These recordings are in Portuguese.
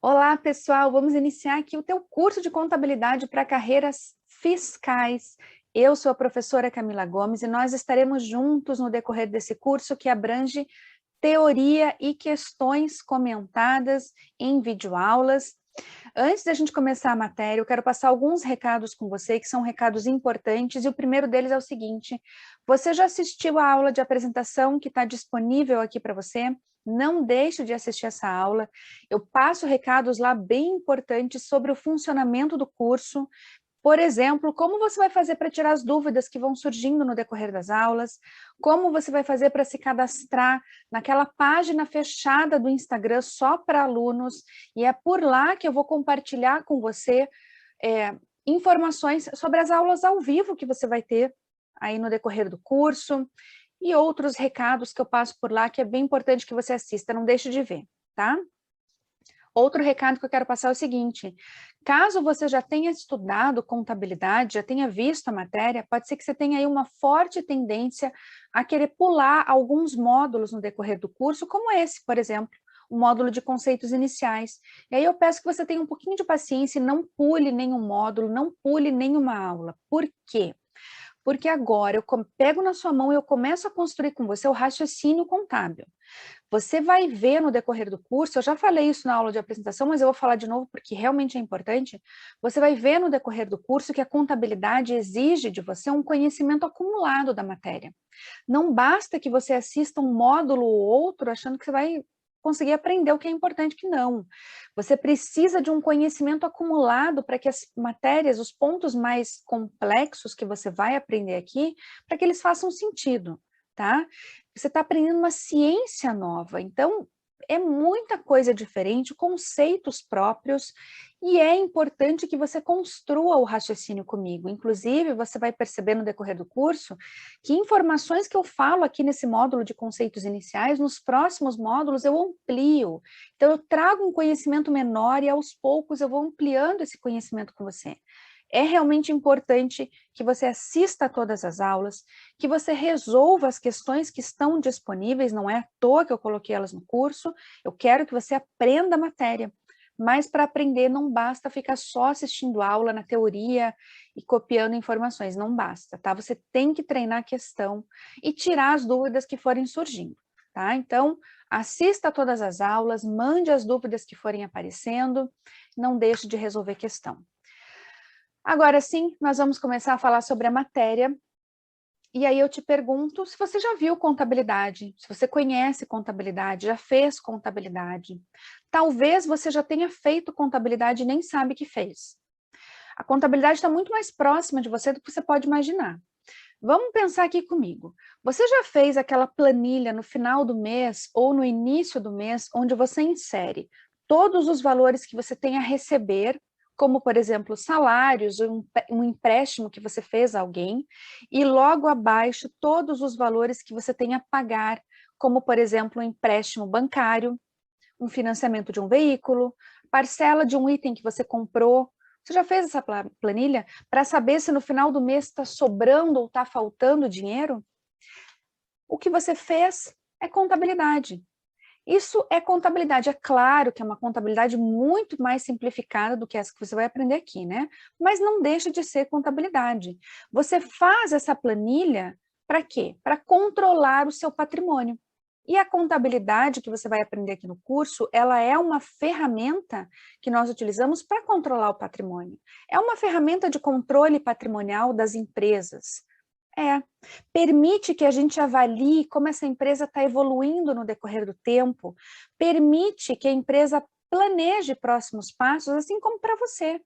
Olá, pessoal! Vamos iniciar aqui o teu curso de contabilidade para carreiras fiscais. Eu sou a professora Camila Gomes e nós estaremos juntos no decorrer desse curso que abrange teoria e questões comentadas em videoaulas. Antes da gente começar a matéria, eu quero passar alguns recados com você, que são recados importantes, e o primeiro deles é o seguinte: você já assistiu a aula de apresentação que está disponível aqui para você? Não deixe de assistir essa aula. Eu passo recados lá bem importantes sobre o funcionamento do curso. Por exemplo, como você vai fazer para tirar as dúvidas que vão surgindo no decorrer das aulas, como você vai fazer para se cadastrar naquela página fechada do Instagram só para alunos, e é por lá que eu vou compartilhar com você informações sobre as aulas ao vivo que você vai ter aí no decorrer do curso, e outros recados que eu passo por lá, que é bem importante que você assista, não deixe de ver, tá? Outro recado que eu quero passar é o seguinte: caso você já tenha estudado contabilidade, já tenha visto a matéria, pode ser que você tenha aí uma forte tendência a querer pular alguns módulos no decorrer do curso, como esse, por exemplo, o módulo de conceitos iniciais. E aí eu peço que você tenha um pouquinho de paciência e não pule nenhum módulo, não pule nenhuma aula. Por quê? Porque agora eu pego na sua mão e eu começo a construir com você o raciocínio contábil. Você vai ver no decorrer do curso, eu já falei isso na aula de apresentação, mas eu vou falar de novo porque realmente é importante. Você vai ver no decorrer do curso que a contabilidade exige de você um conhecimento acumulado da matéria. Não basta que você assista um módulo ou outro achando que você vai conseguir aprender o que é importante, que não. Você precisa de um conhecimento acumulado para que as matérias, os pontos mais complexos que você vai aprender aqui, para que eles façam sentido, tá? Você está aprendendo uma ciência nova, então é muita coisa diferente, conceitos próprios, e é importante que você construa o raciocínio comigo. Inclusive, você vai perceber no decorrer do curso que informações que eu falo aqui nesse módulo de conceitos iniciais, nos próximos módulos eu amplio. Então, eu trago um conhecimento menor e aos poucos eu vou ampliando esse conhecimento com você. É realmente importante que você assista a todas as aulas, que você resolva as questões que estão disponíveis, não é à toa que eu coloquei elas no curso, eu quero que você aprenda a matéria. Mas para aprender não basta ficar só assistindo aula na teoria e copiando informações, não basta, tá? Você tem que treinar a questão e tirar as dúvidas que forem surgindo, tá? Então, assista a todas as aulas, mande as dúvidas que forem aparecendo, não deixe de resolver questão. Agora sim, nós vamos começar a falar sobre a matéria. E aí eu te pergunto se você já viu contabilidade, se você conhece contabilidade, já fez contabilidade. Talvez você já tenha feito contabilidade e nem sabe que fez. A contabilidade está muito mais próxima de você do que você pode imaginar. Vamos pensar aqui comigo. Você já fez aquela planilha no final do mês ou no início do mês, onde você insere todos os valores que você tem a receber, como, por exemplo, salários, um empréstimo que você fez a alguém, e logo abaixo todos os valores que você tem a pagar, como, por exemplo, um empréstimo bancário, um financiamento de um veículo, parcela de um item que você comprou. Você já fez essa planilha para saber se no final do mês está sobrando ou está faltando dinheiro? O que você fez é contabilidade. Isso é contabilidade. É claro que é uma contabilidade muito mais simplificada do que essa que você vai aprender aqui, né? Mas não deixa de ser contabilidade. Você faz essa planilha para quê? Para controlar o seu patrimônio. E a contabilidade que você vai aprender aqui no curso, ela é uma ferramenta que nós utilizamos para controlar o patrimônio. É uma ferramenta de controle patrimonial das empresas. Permite que a gente avalie como essa empresa está evoluindo no decorrer do tempo, permite que a empresa planeje próximos passos, assim como para você.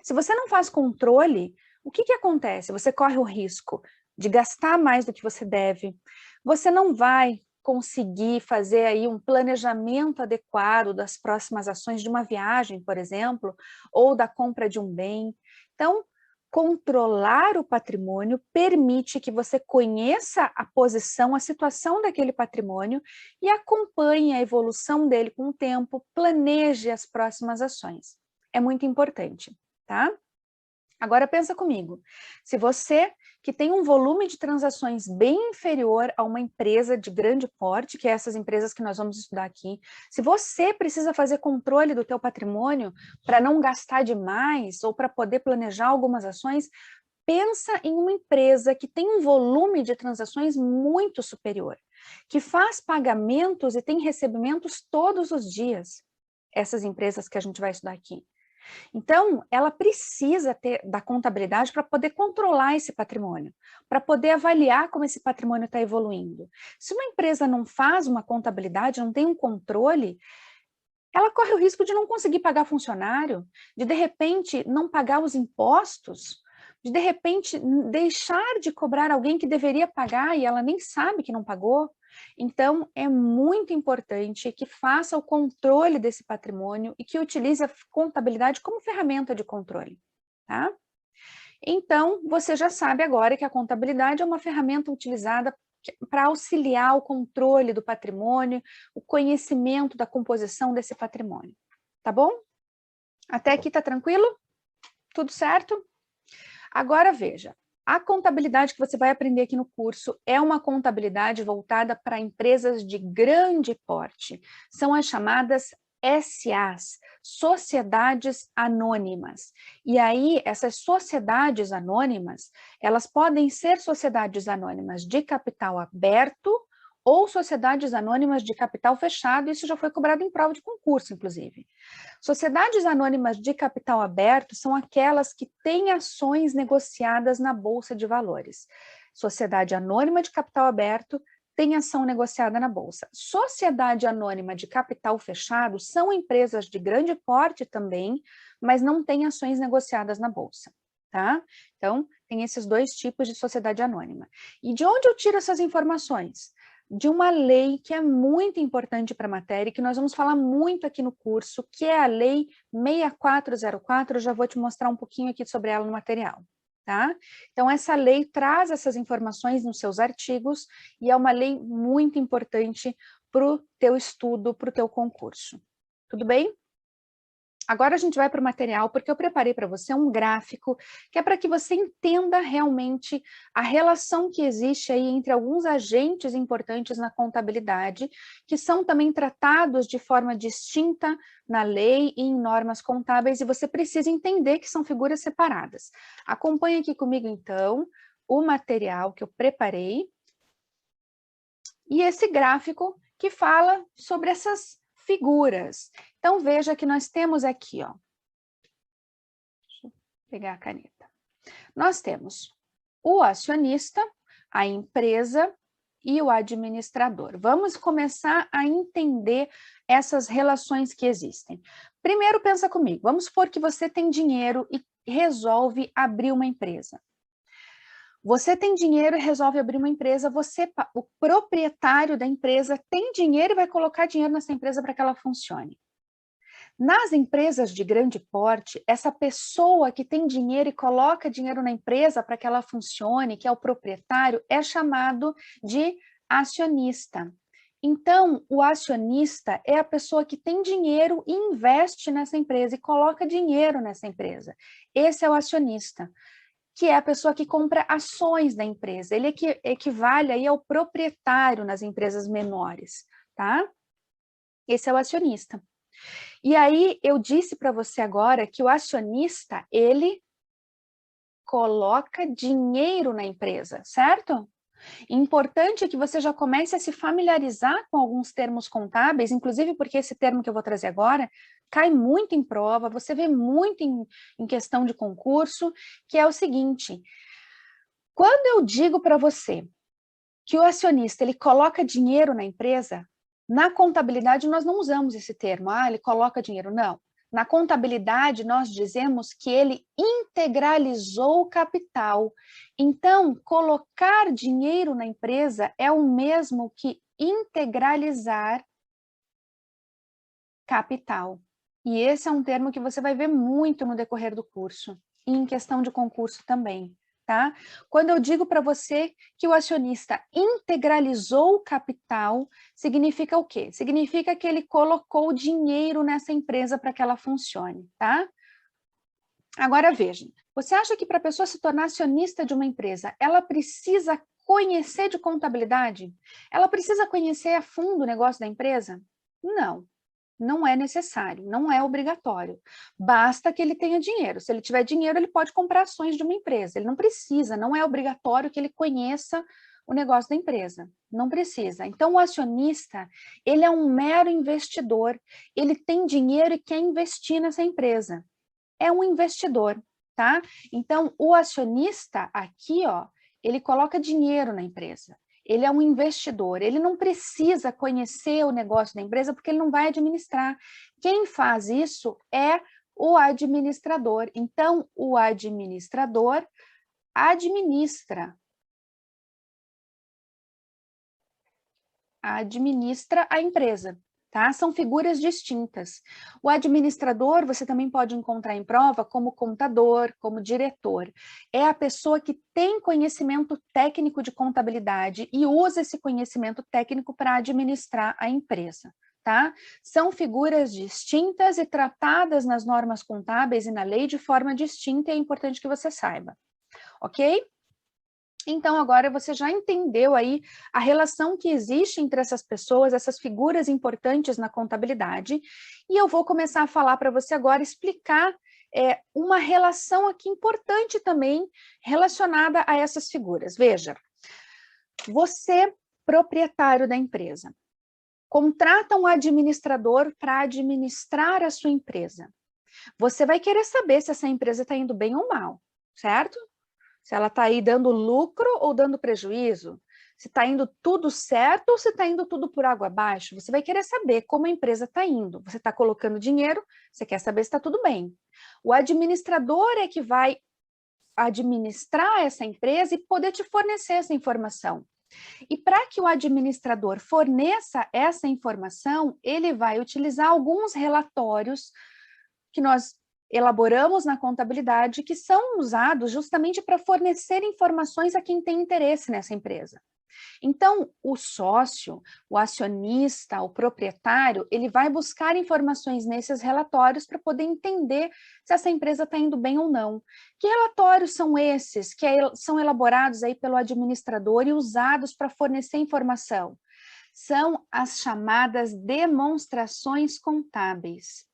Se você não faz controle, o que acontece? Você corre o risco de gastar mais do que você deve, você não vai conseguir fazer aí um planejamento adequado das próximas ações de uma viagem, por exemplo, ou da compra de um bem. Então, controlar o patrimônio permite que você conheça a posição, a situação daquele patrimônio e acompanhe a evolução dele com o tempo, planeje as próximas ações. É muito importante, tá? Agora pensa comigo, se você que tem um volume de transações bem inferior a uma empresa de grande porte, que é essas empresas que nós vamos estudar aqui, se você precisa fazer controle do teu patrimônio para não gastar demais ou para poder planejar algumas ações, pensa em uma empresa que tem um volume de transações muito superior, que faz pagamentos e tem recebimentos todos os dias, essas empresas que a gente vai estudar aqui. Então, ela precisa ter da contabilidade para poder controlar esse patrimônio, para poder avaliar como esse patrimônio está evoluindo. Se uma empresa não faz uma contabilidade, não tem um controle, ela corre o risco de não conseguir pagar funcionário, de repente, não pagar os impostos, de repente, deixar de cobrar alguém que deveria pagar e ela nem sabe que não pagou. Então, é muito importante que faça o controle desse patrimônio e que utilize a contabilidade como ferramenta de controle, tá? Então, você já sabe agora que a contabilidade é uma ferramenta utilizada para auxiliar o controle do patrimônio, o conhecimento da composição desse patrimônio, tá bom? Até aqui tá tranquilo? Tudo certo? Agora veja, a contabilidade que você vai aprender aqui no curso é uma contabilidade voltada para empresas de grande porte. São as chamadas SAs, Sociedades Anônimas. E aí, essas sociedades anônimas, elas podem ser sociedades anônimas de capital aberto ou sociedades anônimas de capital fechado, isso já foi cobrado em prova de concurso, inclusive. Sociedades anônimas de capital aberto são aquelas que têm ações negociadas na Bolsa de Valores. Sociedade anônima de capital aberto tem ação negociada na Bolsa. Sociedade anônima de capital fechado são empresas de grande porte também, mas não têm ações negociadas na Bolsa, tá? Então, tem esses dois tipos de sociedade anônima. E de onde eu tiro essas informações? De uma lei que é muito importante para a matéria e que nós vamos falar muito aqui no curso, que é a Lei 6404, eu já vou te mostrar um pouquinho aqui sobre ela no material, tá? Então, essa lei traz essas informações nos seus artigos e é uma lei muito importante para o teu estudo, para o teu concurso. Tudo bem? Agora a gente vai para o material, porque eu preparei para você um gráfico que é para que você entenda realmente a relação que existe aí entre alguns agentes importantes na contabilidade, que são também tratados de forma distinta na lei e em normas contábeis, e você precisa entender que são figuras separadas. Acompanhe aqui comigo, então, o material que eu preparei e esse gráfico que fala sobre essas figuras. Então, veja que nós temos aqui, ó. Deixa eu pegar a caneta. Nós temos o acionista, a empresa e o administrador. Vamos começar a entender essas relações que existem. Primeiro, pensa comigo. Vamos supor que você tem dinheiro e resolve abrir uma empresa. Você tem dinheiro e resolve abrir uma empresa, você, o proprietário da empresa, tem dinheiro e vai colocar dinheiro nessa empresa para que ela funcione. Nas empresas de grande porte, essa pessoa que tem dinheiro e coloca dinheiro na empresa para que ela funcione, que é o proprietário, é chamado de acionista. Então, o acionista é a pessoa que tem dinheiro e investe nessa empresa e coloca dinheiro nessa empresa. Esse é o acionista, que é a pessoa que compra ações da empresa. Ele equivale aí ao proprietário nas empresas menores, tá? Esse é o acionista. E aí, eu disse para você agora que o acionista, ele coloca dinheiro na empresa, certo? Importante é que você já comece a se familiarizar com alguns termos contábeis, inclusive porque esse termo que eu vou trazer agora cai muito em prova, você vê muito em questão de concurso, que é o seguinte: quando eu digo para você que o acionista ele coloca dinheiro na empresa, na contabilidade nós não usamos esse termo, ele coloca dinheiro, não. Na contabilidade nós dizemos que ele integralizou o capital. Então, colocar dinheiro na empresa é o mesmo que integralizar capital. E esse é um termo que você vai ver muito no decorrer do curso, e em questão de concurso também. Tá? Quando eu digo para você que o acionista integralizou o capital, significa o quê? Significa que ele colocou dinheiro nessa empresa para que ela funcione, tá? Agora vejam, Você acha que para a pessoa se tornar acionista de uma empresa, ela precisa conhecer de contabilidade? Ela precisa conhecer a fundo o negócio da empresa? Não, não é necessário, não é obrigatório. Basta que ele tenha dinheiro. Se ele tiver dinheiro, ele pode comprar ações de uma empresa. Ele não precisa, não é obrigatório que ele conheça o negócio da empresa. Não precisa. Então, o acionista, ele é um mero investidor. Ele tem dinheiro e quer investir nessa empresa. É um investidor, tá? Então, o acionista aqui, ó, ele coloca dinheiro na empresa. Ele é um investidor, ele não precisa conhecer o negócio da empresa porque ele não vai administrar. Quem faz isso é o administrador. Então, o administrador administra a empresa, tá? São figuras distintas. O administrador você também pode encontrar em prova como contador, como diretor. É a pessoa que tem conhecimento técnico de contabilidade e usa esse conhecimento técnico para administrar a empresa, tá? São figuras distintas e tratadas nas normas contábeis e na lei de forma distinta e é importante que você saiba, ok? Então, agora você já entendeu aí a relação que existe entre essas pessoas, essas figuras importantes na contabilidade, e eu vou começar a falar para você agora, explicar uma relação aqui importante também relacionada a essas figuras. Veja, você, proprietário da empresa, contrata um administrador para administrar a sua empresa. Você vai querer saber se essa empresa está indo bem ou mal, certo? Se ela está aí dando lucro ou dando prejuízo, se está indo tudo certo ou se está indo tudo por água abaixo. Você vai querer saber como a empresa está indo. Você está colocando dinheiro, você quer saber se está tudo bem. O administrador é que vai administrar essa empresa e poder te fornecer essa informação. E para que o administrador forneça essa informação, ele vai utilizar alguns relatórios que nós elaboramos na contabilidade, que são usados justamente para fornecer informações a quem tem interesse nessa empresa. Então, o sócio, o acionista, o proprietário, ele vai buscar informações nesses relatórios para poder entender se essa empresa está indo bem ou não. Que relatórios são esses que são elaborados aí pelo administrador e usados para fornecer informação? São as chamadas demonstrações contábeis.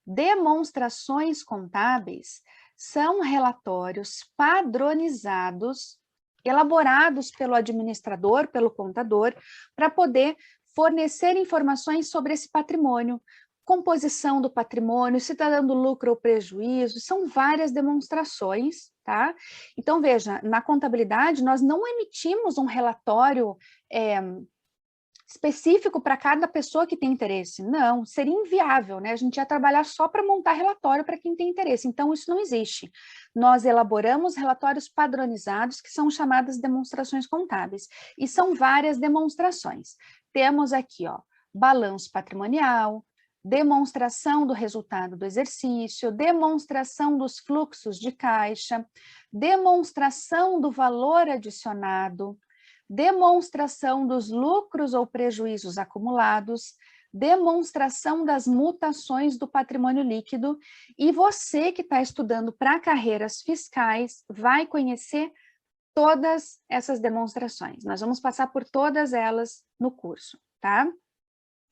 Demonstrações contábeis são relatórios padronizados, elaborados pelo administrador, pelo contador, para poder fornecer informações sobre esse patrimônio, composição do patrimônio, se está dando lucro ou prejuízo, são várias demonstrações, tá? Então, veja, na contabilidade, nós não emitimos um relatório específico para cada pessoa que tem interesse. Não, seria inviável, né? A gente ia trabalhar só para montar relatório para quem tem interesse. Então, isso não existe. Nós elaboramos relatórios padronizados, que são chamadas demonstrações contábeis. E são várias demonstrações. Temos aqui, ó, balanço patrimonial, demonstração do resultado do exercício, demonstração dos fluxos de caixa, demonstração do valor adicionado, demonstração dos lucros ou prejuízos acumulados, demonstração das mutações do patrimônio líquido, e você que está estudando para carreiras fiscais vai conhecer todas essas demonstrações. Nós vamos passar por todas elas no curso, tá?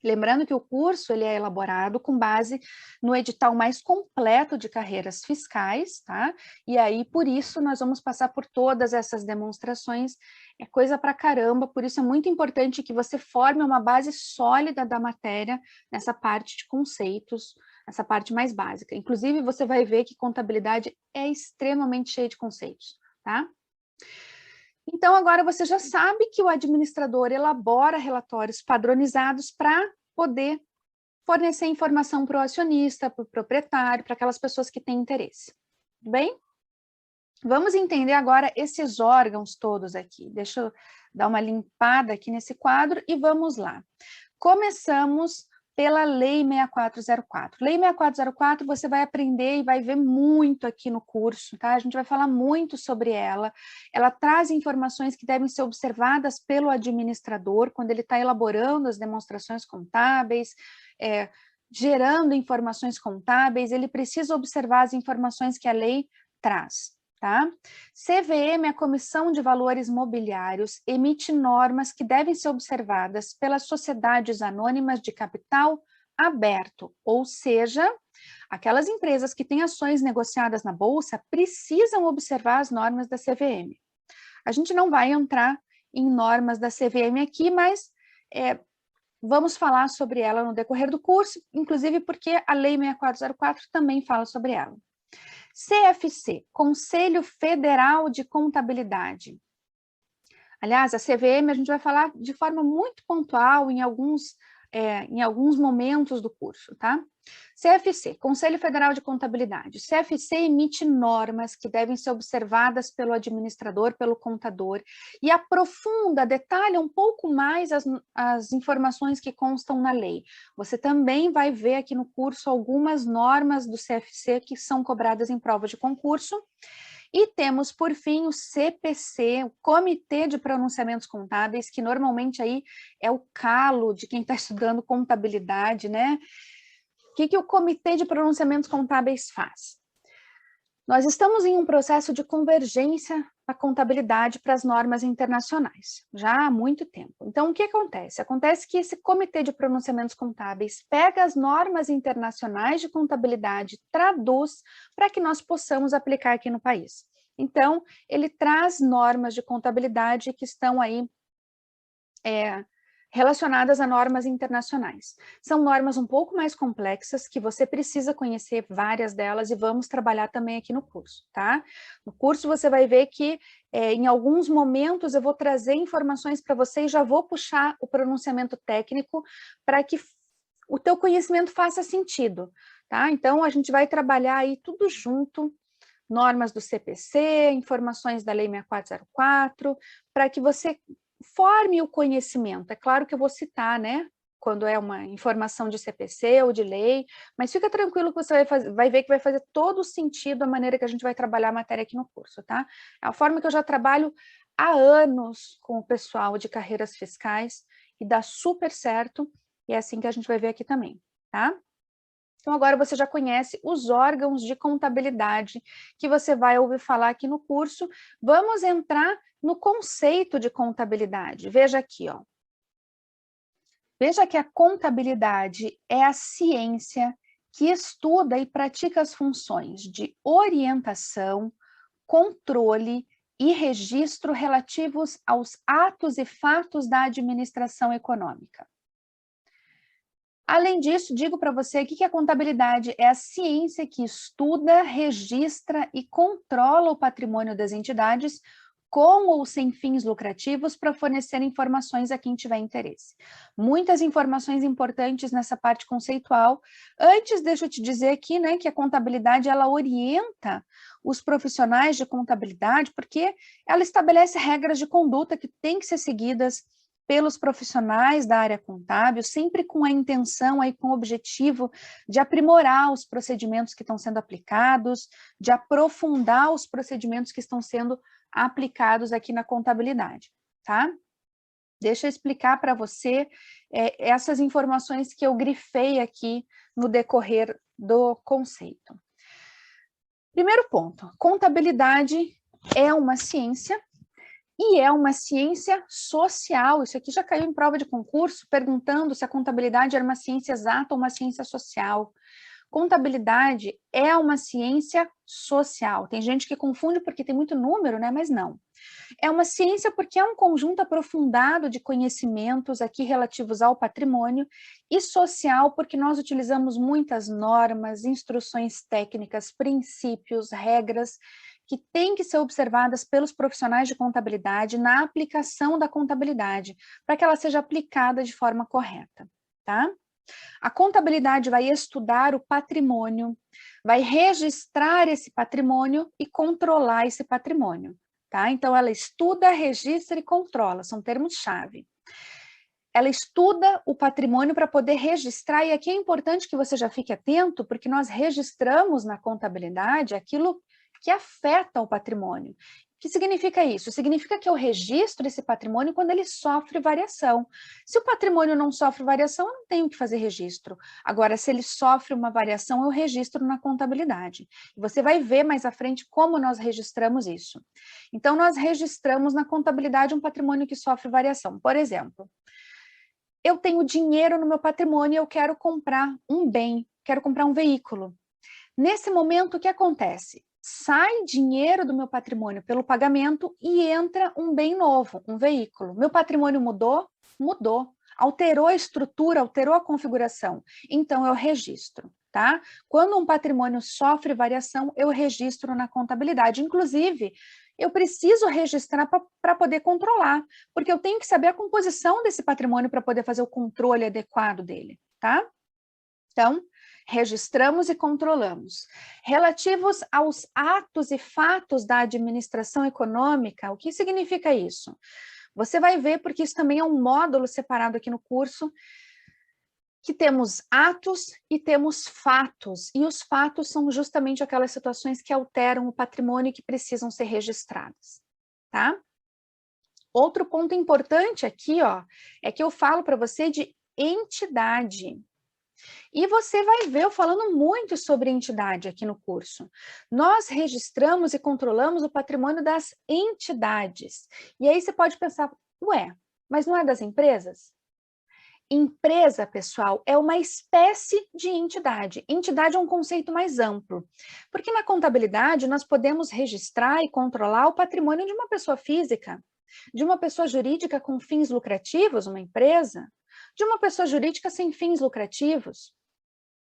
Lembrando que o curso ele é elaborado com base no edital mais completo de carreiras fiscais, tá? E aí, por isso, nós vamos passar por todas essas demonstrações, é coisa pra caramba, por isso é muito importante que você forme uma base sólida da matéria nessa parte de conceitos, essa parte mais básica. Inclusive, você vai ver que contabilidade é extremamente cheia de conceitos, tá? Então, agora você já sabe que o administrador elabora relatórios padronizados para poder fornecer informação para o acionista, para o proprietário, para aquelas pessoas que têm interesse. Tudo bem? Vamos entender agora esses órgãos todos aqui. Deixa eu dar uma limpada aqui nesse quadro e vamos lá. Começamos pela Lei 6404. Lei 6404 você vai aprender e vai ver muito aqui no curso, tá? A gente vai falar muito sobre ela. Ela traz informações que devem ser observadas pelo administrador quando ele está elaborando as demonstrações contábeis, gerando informações contábeis, ele precisa observar as informações que a lei traz, tá? CVM, a Comissão de Valores Mobiliários, emite normas que devem ser observadas pelas sociedades anônimas de capital aberto, ou seja, aquelas empresas que têm ações negociadas na Bolsa precisam observar as normas da CVM. A gente não vai entrar em normas da CVM aqui, mas vamos falar sobre ela no decorrer do curso, inclusive porque a Lei 6404 também fala sobre ela. CFC, Conselho Federal de Contabilidade. Aliás, a CVM a gente vai falar de forma muito pontual em alguns momentos do curso, tá? CFC, Conselho Federal de Contabilidade. CFC emite normas que devem ser observadas pelo administrador, pelo contador, e aprofunda, detalha um pouco mais as informações que constam na lei. Você também vai ver aqui no curso algumas normas do CFC que são cobradas em prova de concurso. E temos, por fim, o CPC, o Comitê de Pronunciamentos Contábeis, que normalmente aí é o calo de quem está estudando contabilidade, né? O que o Comitê de Pronunciamentos Contábeis faz? Nós estamos em um processo de convergência da contabilidade para as normas internacionais, já há muito tempo. Então, o que acontece? Acontece que esse Comitê de Pronunciamentos Contábeis pega as normas internacionais de contabilidade, traduz para que nós possamos aplicar aqui no país. Então, ele traz normas de contabilidade que estão aí relacionadas a normas internacionais. São normas um pouco mais complexas, que você precisa conhecer várias delas, e vamos trabalhar também aqui no curso, tá? No curso você vai ver que em alguns momentos eu vou trazer informações para você e já vou puxar o pronunciamento técnico para que o teu conhecimento faça sentido, tá? Então a gente vai trabalhar aí tudo junto, normas do CPC, informações da Lei 6404, para que você forme o conhecimento. É claro que eu vou citar, né, quando é uma informação de CPC ou de lei, mas fica tranquilo que você vai ver que vai fazer todo sentido a maneira que a gente vai trabalhar a matéria aqui no curso, tá? É a forma que eu já trabalho há anos com o pessoal de carreiras fiscais e dá super certo, e é assim que a gente vai ver aqui também, tá? Então, agora você já conhece os órgãos de contabilidade que você vai ouvir falar aqui no curso. Vamos entrar no conceito de contabilidade. Veja aqui, ó. Veja que a contabilidade é a ciência que estuda e pratica as funções de orientação, controle e registro relativos aos atos e fatos da administração econômica. Além disso, digo para você aqui que a contabilidade é a ciência que estuda, registra e controla o patrimônio das entidades com ou sem fins lucrativos para fornecer informações a quem tiver interesse. Muitas informações importantes nessa parte conceitual. Antes, deixa eu te dizer aqui, né, que a contabilidade, ela orienta os profissionais de contabilidade, porque ela estabelece regras de conduta que têm que ser seguidas pelos profissionais da área contábil, sempre com a intenção, aí, com o objetivo de aprimorar os procedimentos que estão sendo aplicados, de aprofundar os procedimentos que estão sendo aplicados aqui na contabilidade, tá? Deixa eu explicar para você essas informações que eu grifei aqui no decorrer do conceito. Primeiro ponto, contabilidade é uma ciência, e é uma ciência social. Isso aqui já caiu em prova de concurso, perguntando se a contabilidade era uma ciência exata ou uma ciência social. Contabilidade é uma ciência social. Tem gente que confunde porque tem muito número, né? Mas não. É uma ciência porque é um conjunto aprofundado de conhecimentos aqui relativos ao patrimônio, e social porque nós utilizamos muitas normas, instruções técnicas, princípios, regras que têm que ser observadas pelos profissionais de contabilidade na aplicação da contabilidade, para que ela seja aplicada de forma correta, tá? A contabilidade vai estudar o patrimônio, vai registrar esse patrimônio e controlar esse patrimônio, tá? Então, ela estuda, registra e controla, são termos-chave. Ela estuda o patrimônio para poder registrar, e aqui é importante que você já fique atento, porque nós registramos na contabilidade aquilo que afeta o patrimônio, que significa isso? Significa que eu registro esse patrimônio quando ele sofre variação. Se o patrimônio não sofre variação, eu não tenho que fazer registro. Agora, se ele sofre uma variação, eu registro na contabilidade. E você vai ver mais à frente como nós registramos isso. Então, nós registramos na contabilidade um patrimônio que sofre variação. Por exemplo, eu tenho dinheiro no meu patrimônio e eu quero comprar um bem, quero comprar um veículo. Nesse momento, o que acontece? Sai dinheiro do meu patrimônio pelo pagamento e entra um bem novo, um veículo. Meu patrimônio mudou? Mudou. Alterou a estrutura, alterou a configuração. Então, eu registro, tá? Quando um patrimônio sofre variação, eu registro na contabilidade. Inclusive, eu preciso registrar para poder controlar, porque eu tenho que saber a composição desse patrimônio para poder fazer o controle adequado dele, tá? Então, registramos e controlamos. Relativos aos atos e fatos da administração econômica, o que significa isso? Você vai ver, porque isso também é um módulo separado aqui no curso, que temos atos e temos fatos, e os fatos são justamente aquelas situações que alteram o patrimônio e que precisam ser registradas, tá? Outro ponto importante aqui, ó, é que eu falo para você de entidade. E você vai ver eu falando muito sobre entidade aqui no curso. Nós registramos e controlamos o patrimônio das entidades. E aí você pode pensar, ué, mas não é das empresas? Empresa, pessoal, é uma espécie de entidade. Entidade é um conceito mais amplo, porque na contabilidade nós podemos registrar e controlar o patrimônio de uma pessoa física, de uma pessoa jurídica com fins lucrativos, uma empresa, de uma pessoa jurídica sem fins lucrativos,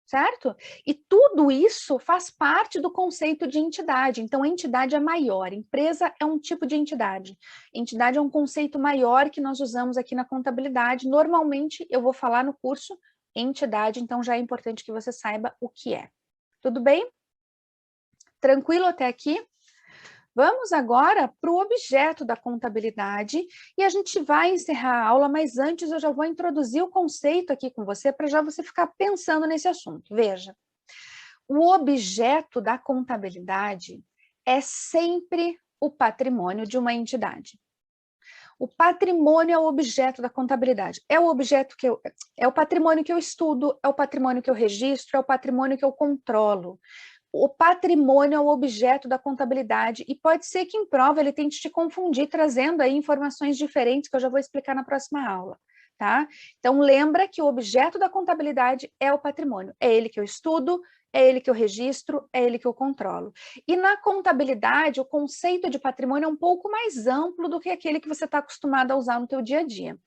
certo? E tudo isso faz parte do conceito de entidade. Então, a entidade é maior, empresa é um tipo de entidade. Entidade é um conceito maior que nós usamos aqui na contabilidade. Normalmente, eu vou falar no curso entidade, então já é importante que você saiba o que é. Tudo bem? Tranquilo até aqui? Vamos agora para o objeto da contabilidade e a gente vai encerrar a aula, mas antes eu já vou introduzir o conceito aqui com você para já você ficar pensando nesse assunto. Veja, o objeto da contabilidade é sempre o patrimônio de uma entidade. O patrimônio é o objeto da contabilidade. É o patrimônio que eu estudo, é o patrimônio que eu registro, é o patrimônio que eu controlo. O patrimônio é o objeto da contabilidade e pode ser que em prova ele tente te confundir, trazendo aí informações diferentes que eu já vou explicar na próxima aula, tá? Então, lembra que o objeto da contabilidade é o patrimônio. É ele que eu estudo, é ele que eu registro, é ele que eu controlo. E na contabilidade, o conceito de patrimônio é um pouco mais amplo do que aquele que você está acostumado a usar no teu dia a dia.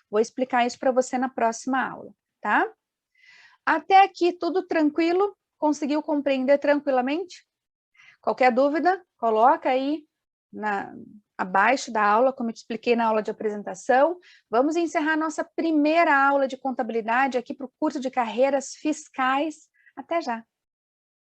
Vou explicar isso para você na próxima aula, tá? Até aqui, tudo tranquilo? Conseguiu compreender tranquilamente? Qualquer dúvida, coloca aí abaixo da aula, como eu te expliquei na aula de apresentação. Vamos encerrar nossa primeira aula de contabilidade aqui para o curso de carreiras fiscais. Até já!